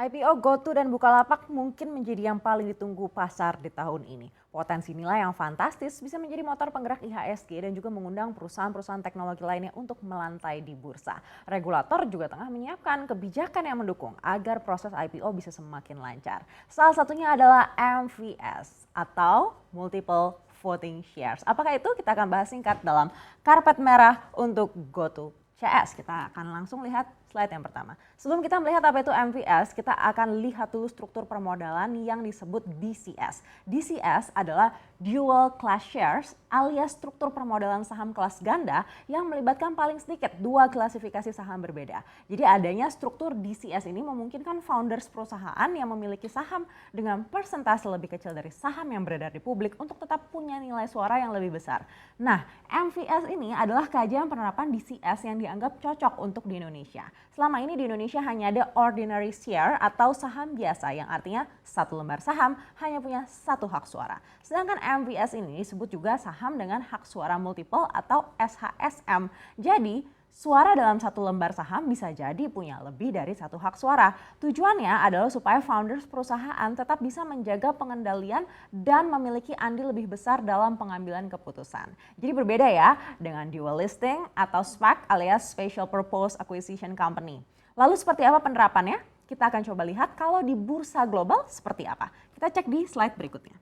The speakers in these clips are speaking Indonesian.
IPO GoTo dan Bukalapak mungkin menjadi yang paling ditunggu pasar di tahun ini. Potensi nilai yang fantastis bisa menjadi motor penggerak IHSG dan juga mengundang perusahaan-perusahaan teknologi lainnya untuk melantai di bursa. Regulator juga tengah menyiapkan kebijakan yang mendukung agar proses IPO bisa semakin lancar. Salah satunya adalah MVS atau Multiple Voting Shares. Apakah itu? Kita akan bahas singkat dalam karpet merah untuk GoTo CS. Kita akan langsung lihat slide yang pertama. Sebelum kita melihat apa itu MVS, kita akan lihat dulu struktur permodalan yang disebut DCS. DCS adalah Dual Class Shares alias struktur permodalan saham kelas ganda yang melibatkan paling sedikit dua klasifikasi saham berbeda. Jadi adanya struktur DCS ini memungkinkan founders perusahaan yang memiliki saham dengan persentase lebih kecil dari saham yang beredar di publik untuk tetap punya nilai suara yang lebih besar. Nah, MVS ini adalah kajian penerapan DCS yang dianggap cocok untuk di Indonesia. Selama ini di Indonesia hanya ada ordinary share atau saham biasa yang artinya satu lembar saham hanya punya satu hak suara. Sedangkan MVS ini disebut juga saham dengan hak suara multiple atau SHSM. Jadi suara dalam satu lembar saham bisa jadi punya lebih dari satu hak suara. Tujuannya adalah supaya founders perusahaan tetap bisa menjaga pengendalian dan memiliki andil lebih besar dalam pengambilan keputusan. Jadi berbeda ya dengan dual listing atau SPAC alias Special Purpose Acquisition Company. Lalu seperti apa penerapannya? Kita akan coba lihat kalau di bursa global seperti apa. Kita cek di slide berikutnya.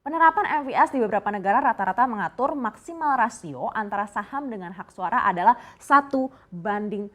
Penerapan MVS di beberapa negara rata-rata mengatur maksimal rasio antara saham dengan hak suara adalah 1:10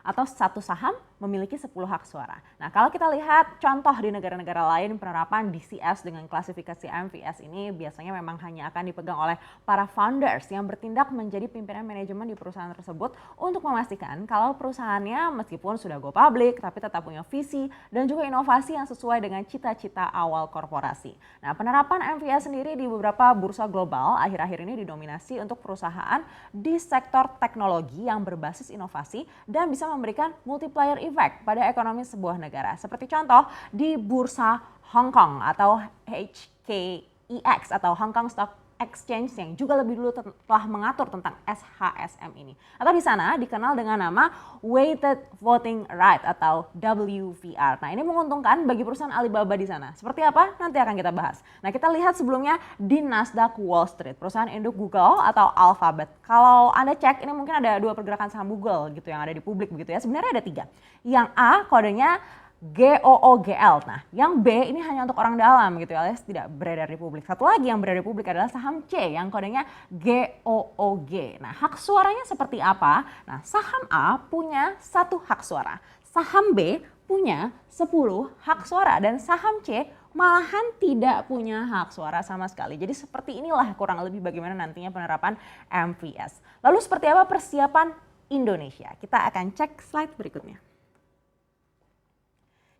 atau satu saham memiliki 10 hak suara. Nah, kalau kita lihat contoh di negara-negara lain penerapan DCS dengan klasifikasi MVS ini biasanya memang hanya akan dipegang oleh para founders yang bertindak menjadi pimpinan manajemen di perusahaan tersebut untuk memastikan kalau perusahaannya meskipun sudah go public tapi tetap punya visi dan juga inovasi yang sesuai dengan cita-cita awal korporasi. Nah, penerapan MVS sendiri di beberapa bursa global akhir-akhir ini didominasi untuk perusahaan di sektor teknologi yang berbasis inovasi dan bisa memberikan multiplier effect pada ekonomi sebuah negara. Seperti contoh di bursa Hong Kong atau HKEX atau Hong Kong Stock Exchange yang juga lebih dulu telah mengatur tentang SHSM ini. Atau di sana dikenal dengan nama Weighted Voting Right atau WVR. Nah, ini menguntungkan bagi perusahaan Alibaba di sana. Seperti apa? Nanti akan kita bahas. Nah, kita lihat sebelumnya di Nasdaq Wall Street, perusahaan induk Google atau Alphabet. Kalau Anda cek, ini mungkin ada dua pergerakan saham Google gitu yang ada di publik begitu ya. Sebenarnya ada tiga. Yang A kodenya GOOGL. Nah, yang B ini hanya untuk orang dalam gitu ya, alias tidak beredar di publik. Satu lagi yang beredar di publik adalah saham C yang kodenya GOOG. Nah, hak suaranya seperti apa? Nah, saham A punya satu hak suara, saham B punya 10 hak suara dan saham C malahan tidak punya hak suara sama sekali. Jadi seperti inilah kurang lebih bagaimana nantinya penerapan MVS. Lalu seperti apa persiapan Indonesia? Kita akan cek slide berikutnya.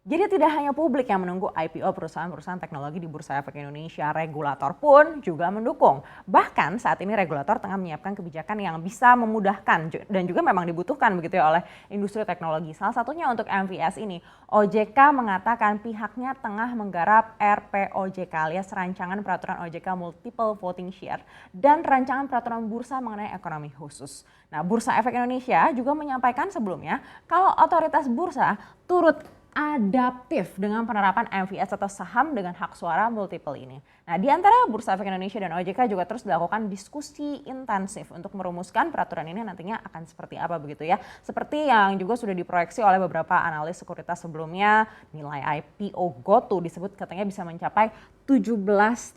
Jadi tidak hanya publik yang menunggu IPO perusahaan-perusahaan teknologi di Bursa Efek Indonesia, regulator pun juga mendukung. Bahkan saat ini regulator tengah menyiapkan kebijakan yang bisa memudahkan dan juga memang dibutuhkan begitu ya oleh industri teknologi. Salah satunya untuk MVS ini, OJK mengatakan pihaknya tengah menggarap RPOJK alias Rancangan Peraturan OJK Multiple Voting Share dan Rancangan Peraturan Bursa mengenai ekonomi khusus. Nah, Bursa Efek Indonesia juga menyampaikan sebelumnya kalau otoritas bursa turut adaptif dengan penerapan MVS atau saham dengan hak suara multiple ini. Nah, di antara Bursa Efek Indonesia dan OJK juga terus dilakukan diskusi intensif untuk merumuskan peraturan ini nantinya akan seperti apa begitu ya. Seperti yang juga sudah diproyeksi oleh beberapa analis sekuritas sebelumnya, nilai IPO GoTo disebut katanya bisa mencapai 17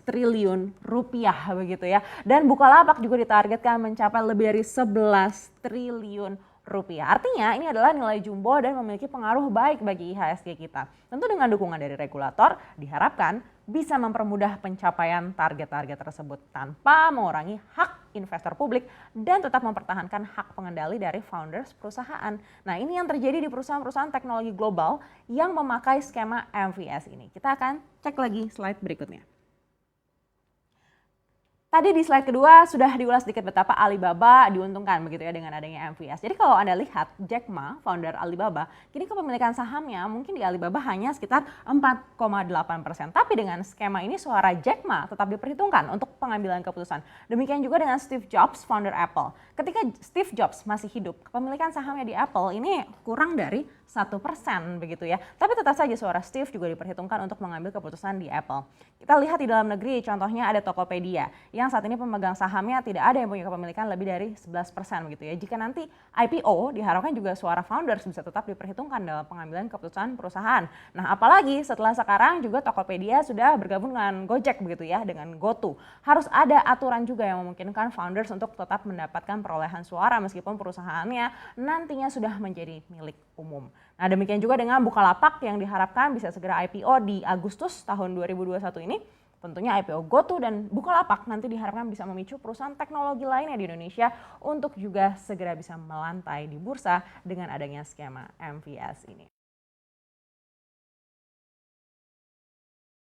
triliun rupiah begitu ya. Dan Bukalapak juga ditargetkan mencapai lebih dari 11 triliun rupiah. Artinya ini adalah nilai jumbo dan memiliki pengaruh baik bagi IHSG kita. Tentu dengan dukungan dari regulator diharapkan bisa mempermudah pencapaian target-target tersebut tanpa mengurangi hak investor publik dan tetap mempertahankan hak pengendali dari founders perusahaan. Nah, ini yang terjadi di perusahaan-perusahaan teknologi global yang memakai skema MVS ini. Kita akan cek lagi slide berikutnya. Tadi di slide kedua sudah diulas sedikit betapa Alibaba diuntungkan begitu ya dengan adanya MVS. Jadi kalau Anda lihat Jack Ma, founder Alibaba, kini kepemilikan sahamnya mungkin di Alibaba hanya sekitar 4,8%. Tapi dengan skema ini suara Jack Ma tetap diperhitungkan untuk pengambilan keputusan. Demikian juga dengan Steve Jobs, founder Apple. Ketika Steve Jobs masih hidup, kepemilikan sahamnya di Apple ini kurang dari 1% begitu ya. Tapi tetap saja suara Steve juga diperhitungkan untuk mengambil keputusan di Apple. Kita lihat di dalam negeri, contohnya ada Tokopedia yang saat ini pemegang sahamnya tidak ada yang punya kepemilikan lebih dari 11% begitu ya. Jika nanti IPO diharapkan juga suara founders bisa tetap diperhitungkan dalam pengambilan keputusan perusahaan. Nah, apalagi setelah sekarang juga Tokopedia sudah bergabung dengan Gojek begitu ya, dengan GoTo. Harus ada aturan juga yang memungkinkan founders untuk tetap mendapatkan perolehan suara meskipun perusahaannya nantinya sudah menjadi milik umum. Nah, demikian juga dengan Bukalapak yang diharapkan bisa segera IPO di Agustus tahun 2021 ini. Tentunya IPO GoTo dan Bukalapak nanti diharapkan bisa memicu perusahaan teknologi lainnya di Indonesia untuk juga segera bisa melantai di bursa dengan adanya skema MVS ini.